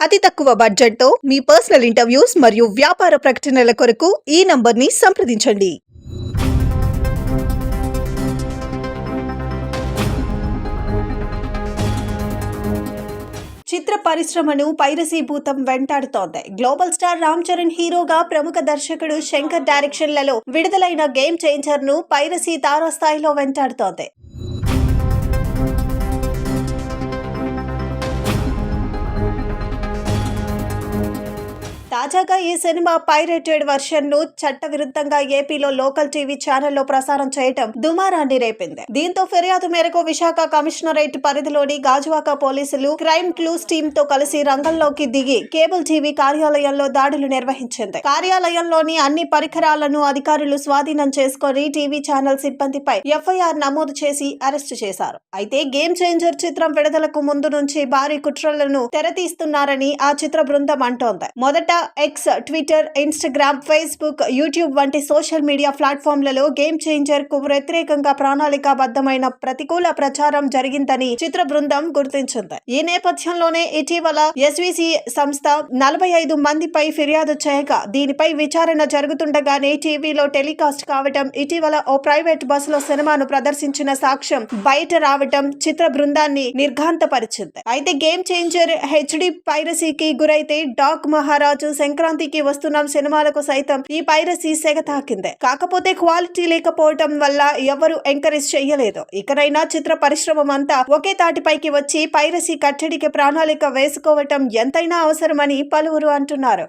అతి తక్కువ బడ్జెట్తో మీ పర్సనల్ ఇంటర్వ్యూస్ మరియు వ్యాపార ప్రకటనల కొరకు ఈ నంబర్ని సంప్రదించండి. చిత్ర పరిశ్రమను పైరసీ భూతం వెంటాడుతోంది. గ్లోబల్ స్టార్ రామ్ చరణ్ హీరోగా ప్రముఖ దర్శకుడు శంకర్ డైరెక్షన్లలో విడుదలైన గేమ్ చేంజర్ ను పైరసీ తారాస్థాయిలో వెంటాడుతోంది. తాజాగా ఈ సినిమా పైరేటెడ్ వర్షన్ ను చట్టవిరుద్ధంగా ఏపీలో లోకల్ టీవీ ఛానల్లో ప్రసారం చేయటం దుమారాన్ని రేపింది. దీంతో ఫిర్యాదు మేరకు విశాఖ కమిషనరేట్ పరిధిలోని గాజువాక పోలీసులు క్రైమ్ క్లూస్ టీమ్ తో కలిసి రంగంలోకి దిగి కేబుల్ టీవీ కార్యాలయంలో దాడులు నిర్వహించింది. కార్యాలయంలోని అన్ని పరికరాలను అధికారులు స్వాధీనం చేసుకుని టీవీ ఛానల్ సిబ్బందిపై ఎఫ్ఐఆర్ నమోదు చేసి అరెస్టు చేశారు. అయితే గేమ్ చేంజర్ చిత్రం విడుదలకు ముందు నుంచి భారీ కుట్రలను తెరతీస్తున్నారని ఆ చిత్ర బృందం అంటోంది. మొదట X, Twitter, Instagram, Facebook, YouTube వంటి సోషల్ మీడియా ప్లాట్ఫామ్లలో గేమ్ చేంజర్ కు వ్యతిరేకంగా ప్రణాళికాబద్ధమైన ప్రతికూల ప్రచారం జరిగిందని చిత్ర బృందం గుర్తించింది. ఈ నేపథ్యంలోనే ఇటీవల ఎస్వీసీ సంస్థ 45 మందిపై ఫిర్యాదు చేయగా దీనిపై విచారణ జరుగుతుండగానే టీవీలో టెలికాస్ట్ కావటం, ఇటీవల ఓ ప్రైవేట్ బస్సులో సినిమాను ప్రదర్శించిన సాక్ష్యం బయట రావటం చిత్ర బృందాన్ని నిర్ఘాంతపరిచింది. అయితే గేమ్ చేంజర్ హెచ్డి పైరసీకి గురైతే డాక్ మహారాజు, సంక్రాంతికి వస్తున్న సినిమాలకు సైతం ఈ పైరసీ సెగ తాకింది. కాకపోతే క్వాలిటీ లేకపోవటం వల్ల ఎవరు ఎంకరేజ్ చేయలేదు. ఇకనైనా చిత్ర పరిశ్రమ అంతా ఒకే తాటిపైకి వచ్చి పైరసీ కట్టడికి ప్రణాళిక వేసుకోవటం ఎంతైనా అవసరమని పలువురు అంటున్నారు.